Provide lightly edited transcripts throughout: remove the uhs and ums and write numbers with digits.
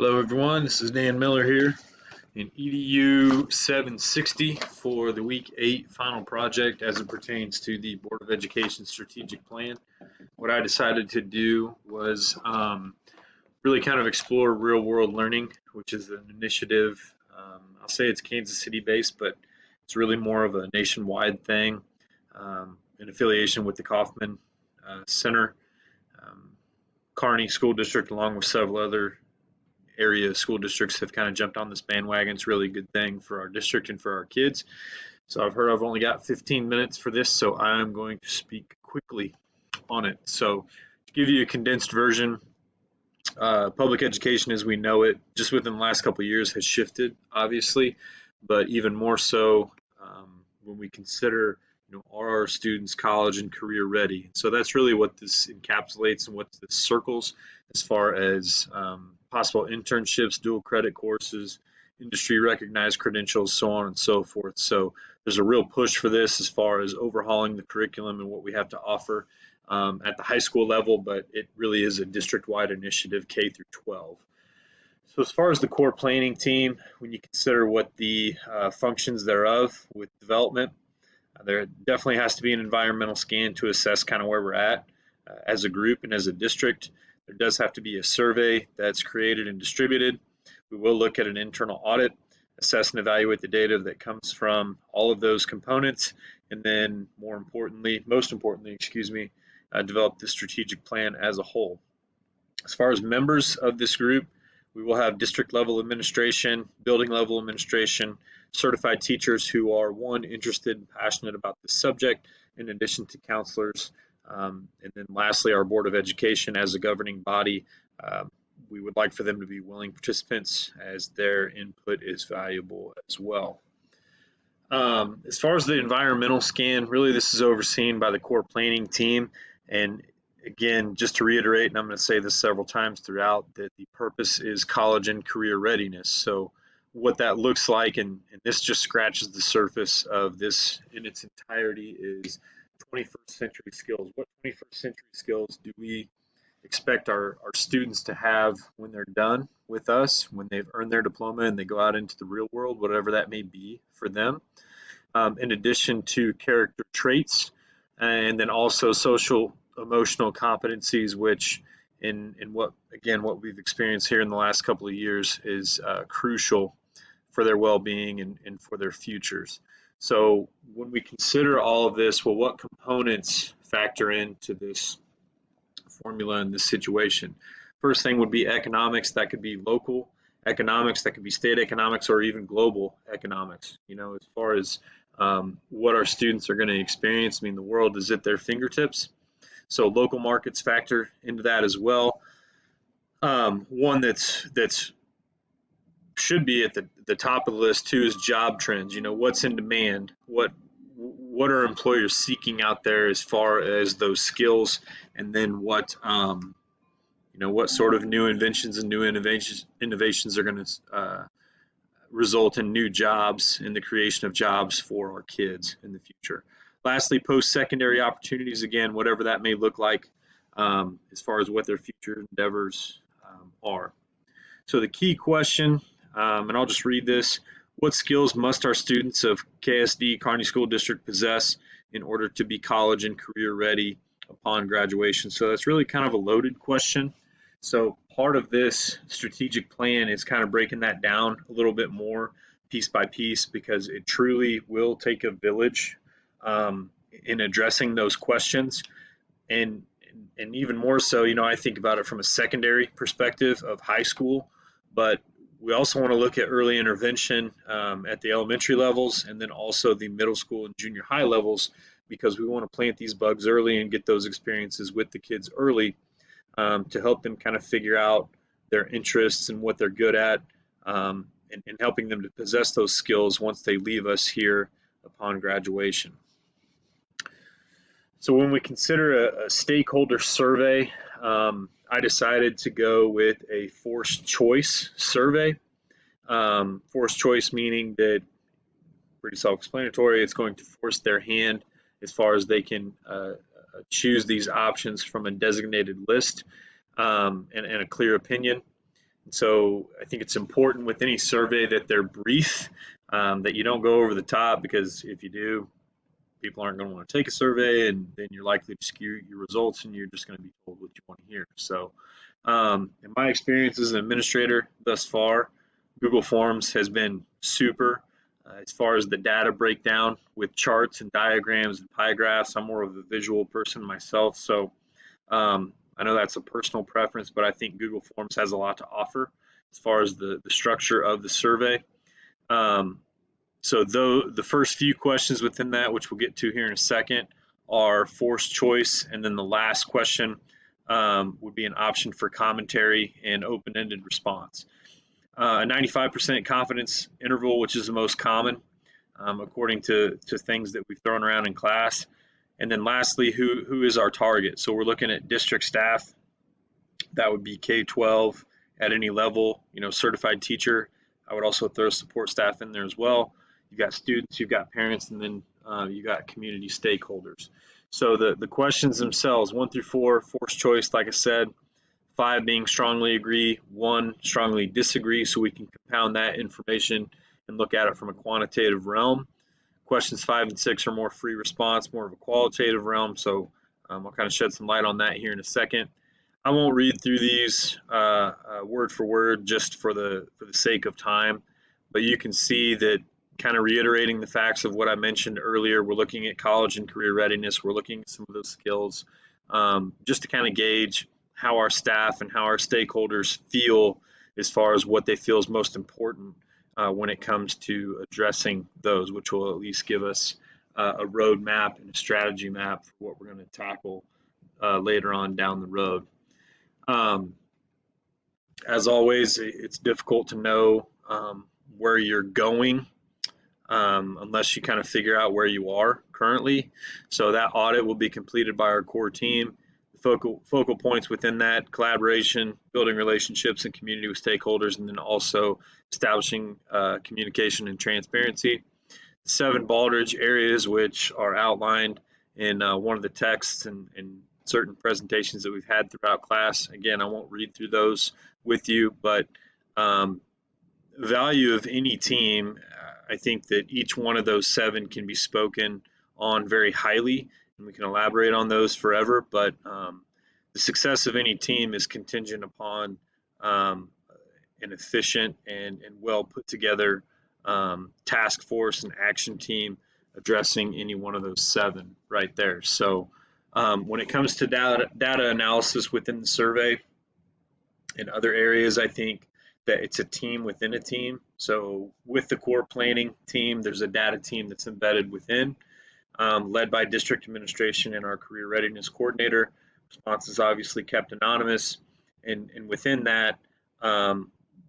Hello everyone, this is Dan Miller here in EDU 760 for the week 8 final project as it pertains to the Board of Education strategic plan. What I decided to do was really kind of explore real world learning, which is an initiative. I'll say it's Kansas City based, but it's really more of a nationwide thing in affiliation with the Kauffman Center, Kearney School District, along with several other area school districts have kind of jumped on this bandwagon. It's really a good thing for our district and for our kids. So I've heard I've only got 15 minutes for this, so I'm going to speak quickly on it. So to give you a condensed version, public education as we know it, just within the last couple of years, has shifted, obviously, but even more so when we consider, are our students college and career ready? So that's really what this encapsulates and what this circles as far as possible internships, dual credit courses, industry recognized credentials, so on and so forth. So there's a real push for this as far as overhauling the curriculum and what we have to offer at the high school level, but it really is a district-wide initiative, K through 12. So as far as the core planning team, when you consider what the functions thereof with development, there definitely has to be an environmental scan to assess kind of where we're at as a group and as a district. There does have to be a survey that's created and distributed. We will look at an internal audit, assess and evaluate the data that comes from all of those components, and then most importantly, develop the strategic plan as a whole. As far as members of this group, we will have district level administration, building level administration, certified teachers who are interested and passionate about the subject, in addition to counselors. And then lastly, our Board of Education as a governing body, we would like for them to be willing participants as their input is valuable as well. As far as the environmental scan, really this is overseen by the core planning team. And again, just to reiterate, and I'm going to say this several times throughout, that the purpose is college and career readiness. So what that looks like, and this just scratches the surface of this in its entirety, is 21st century skills. What 21st century skills do we expect our students to have when they're done with us, when they've earned their diploma and they go out into the real world, whatever that may be for them, in addition to character traits, and then also social emotional competencies, which in what we've experienced here in the last couple of years is crucial for their well-being and for their futures. So when we consider all of this, well, what components factor into this formula in this situation? First thing would be economics. That could be local economics, that could be state economics, or even global economics. As far as what our students are going to experience, the world is at their fingertips. So local markets factor into that as well. One that's should be at the top of the list too is job trends. What's in demand? What are employers seeking out there as far as those skills, and then what sort of new inventions and new innovations are going to result in new jobs and the creation of jobs for our kids in the future. Lastly, post-secondary opportunities, again, whatever that may look like as far as what their future endeavors are. So the key question, and I'll just read this: what skills must our students of KSD, Kearney School District, possess in order to be college and career ready upon graduation? So that's really kind of a loaded question. So part of this strategic plan is kind of breaking that down a little bit more piece by piece, because it truly will take a village in addressing those questions. And even more so, I think about it from a secondary perspective of high school, but we also want to look at early intervention at the elementary levels, and then also the middle school and junior high levels, because we want to plant these bugs early and get those experiences with the kids early to help them kind of figure out their interests and what they're good at, and helping them to possess those skills once they leave us here upon graduation. So when we consider a stakeholder survey, I decided to go with a forced choice survey. Forced choice meaning that, pretty self-explanatory, it's going to force their hand as far as they can choose these options from a designated list and a clear opinion. So I think it's important with any survey that they're brief, that you don't go over the top, because if you do, people aren't going to want to take a survey, and then you're likely to skew your results, and you're just going to be told what you want to hear. So in my experience as an administrator thus far, Google Forms has been super. As far as the data breakdown with charts and diagrams and pie graphs, I'm more of a visual person myself. So I know that's a personal preference, but I think Google Forms has a lot to offer as far as the structure of the survey. Um, so though the first few questions within that, which we'll get to here in a second, are forced choice, and then the last question would be an option for commentary and open-ended response. A 95% confidence interval, which is the most common, according to things that we've thrown around in class. And then lastly, who is our target? So we're looking at district staff. That would be K-12 at any level, certified teacher. I would also throw support staff in there as well. You've got students, you've got parents, and then you got community stakeholders. So the questions themselves, 1 through 4, forced choice, like I said, 5 being strongly agree, 1 strongly disagree, so we can compound that information and look at it from a quantitative realm. Questions 5 and 6 are more free response, more of a qualitative realm, so I'll kind of shed some light on that here in a second. I won't read through these word for word just for the sake of time, but you can see that, kind of reiterating the facts of what I mentioned earlier. We're looking at college and career readiness. We're looking at some of those skills, just to kind of gauge how our staff and how our stakeholders feel as far as what they feel is most important when it comes to addressing those, which will at least give us a roadmap and a strategy map for what we're going to tackle later on down the road. As always, it's difficult to know where you're going unless you kind of figure out where you are currently. So that audit will be completed by our core team. Focal points within that: collaboration, building relationships and community with stakeholders, and then also establishing communication and transparency. 7 Baldrige areas, which are outlined in one of the texts and certain presentations that we've had throughout class. Again, I won't read through those with you, but value of any team, I think that each one of those 7 can be spoken on very highly, and we can elaborate on those forever, but the success of any team is contingent upon an efficient and well put together task force and action team addressing any one of those 7 right there. So when it comes to data analysis within the survey and other areas, I think that it's a team within a team. So with the core planning team, there's a data team that's embedded within, led by district administration and our career readiness coordinator. Responses obviously kept anonymous, and within that,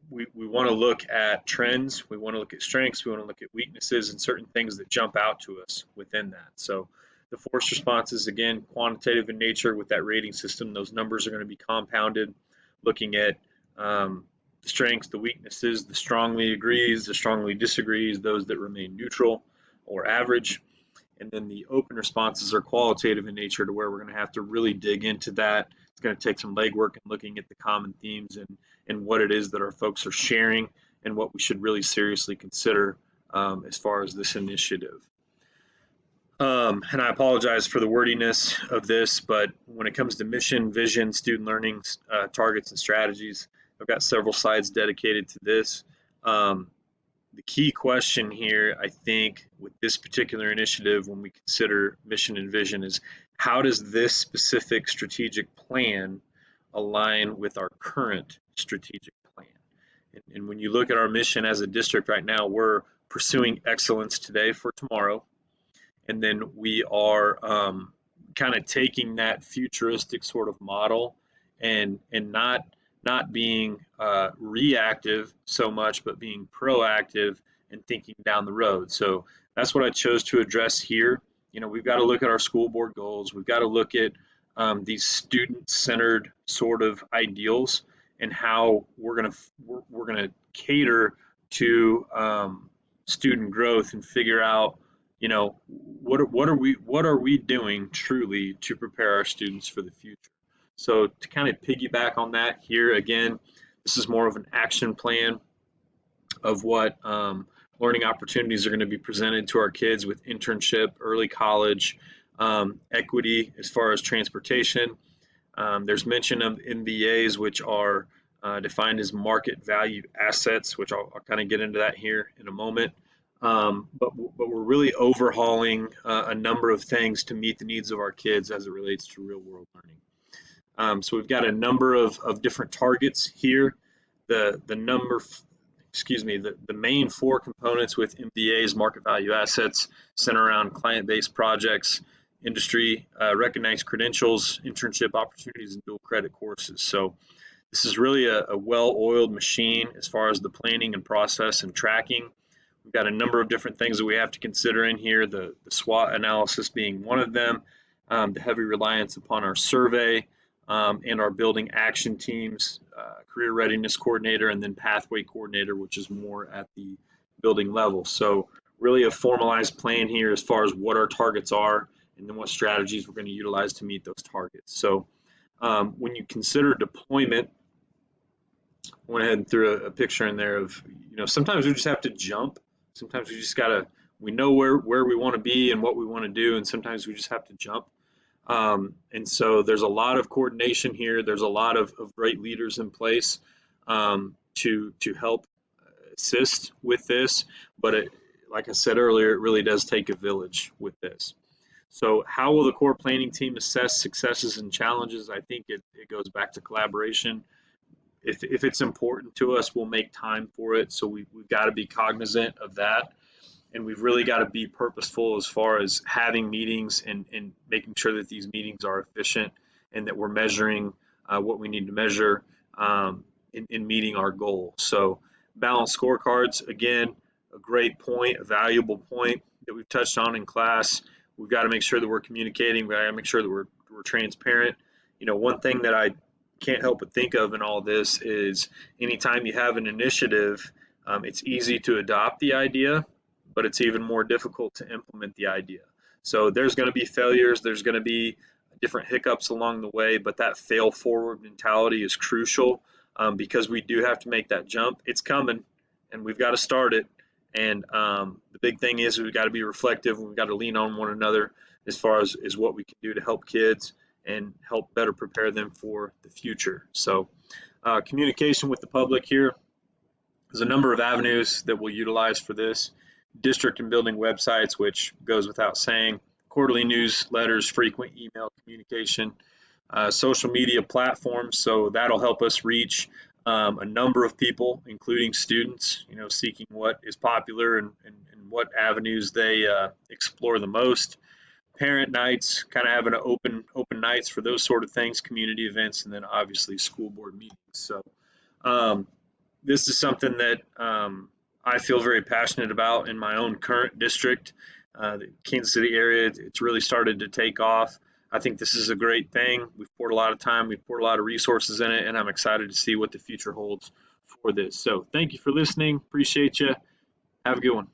we want to look at trends, we want to look at strengths, we want to look at weaknesses, and certain things that jump out to us within that. So the forced responses, again, quantitative in nature with that rating system. Those numbers are going to be compounded, looking at the strengths, the weaknesses, the strongly agrees, the strongly disagrees, those that remain neutral or average. And then the open responses are qualitative in nature, to where we're going to have to really dig into that. It's going to take some legwork in looking at the common themes and what it is that our folks are sharing, and what we should really seriously consider as far as this initiative. And I apologize for the wordiness of this, but when it comes to mission, vision, student learning, targets, and strategies, I've got several slides dedicated to this. The key question here, I think, with this particular initiative, when we consider mission and vision, is how does this specific strategic plan align with our current strategic plan? And when you look at our mission as a district right now, we're pursuing excellence today for tomorrow. And then we are kind of taking that futuristic sort of model and not being reactive so much, but being proactive and thinking down the road. So that's what I chose to address here. We've got to look at our school board goals. We've got to look at these student-centered sort of ideals, and how we're gonna cater to student growth, and figure out, what are we doing truly to prepare our students for the future. So to kind of piggyback on that here again, This is more of an action plan of what learning opportunities are going to be presented to our kids with internship, early college, equity as far as transportation. There's mention of MVAs, which are defined as market value assets, which I'll kind of get into that here in a moment. But we're really overhauling a number of things to meet the needs of our kids as it relates to real world learning. So we've got a number of different targets here. The main four components with MVAs, market value assets, center around client-based projects, industry recognized credentials, internship opportunities, and dual credit courses. So this is really a well-oiled machine as far as the planning and process and tracking. We've got a number of different things that we have to consider in here, the SWOT analysis being one of them, the heavy reliance upon our survey, and our building action teams, career readiness coordinator, and then pathway coordinator, which is more at the building level. So really a formalized plan here as far as what our targets are and then what strategies we're going to utilize to meet those targets. So when you consider deployment, I went ahead and threw a picture in there of, sometimes we just have to jump. Sometimes we know where we want to be and what we want to do, and sometimes we just have to jump. And so there's a lot of coordination here. There's a lot of great leaders in place to help assist with this. But like I said earlier, it really does take a village with this. So how will the core planning team assess successes and challenges? I think it goes back to collaboration. If it's important to us, we'll make time for it. So we've got to be cognizant of that. And we've really got to be purposeful as far as having meetings and making sure that these meetings are efficient and that we're measuring what we need to measure in meeting our goal. So balanced scorecards, again, a great point, a valuable point that we've touched on in class. We've got to make sure that we're communicating. We've got to make sure that we're transparent. One thing that I can't help but think of in all this is anytime you have an initiative, it's easy to adopt the idea, but it's even more difficult to implement the idea. So there's going to be failures, there's going to be different hiccups along the way, but that fail forward mentality is crucial because we do have to make that jump. It's coming and we've got to start it. And the big thing is we've got to be reflective and we've got to lean on one another as far as what we can do to help kids and help better prepare them for the future. So communication with the public here. There's a number of avenues that we'll utilize for this. District and building websites, which goes without saying, quarterly newsletters, frequent email communication, social media platforms. So that'll help us reach a number of people, including students, seeking what is popular and what avenues they explore the most. Parent nights, kind of having an open nights for those sort of things, community events, and then obviously school board meetings. So this is something that I feel very passionate about in my own current district, the Kansas City area. It's really started to take off. I think this is a great thing. We've poured a lot of time, we've poured a lot of resources in it, and I'm excited to see what the future holds for this. So thank you for listening. Appreciate you. Have a good one.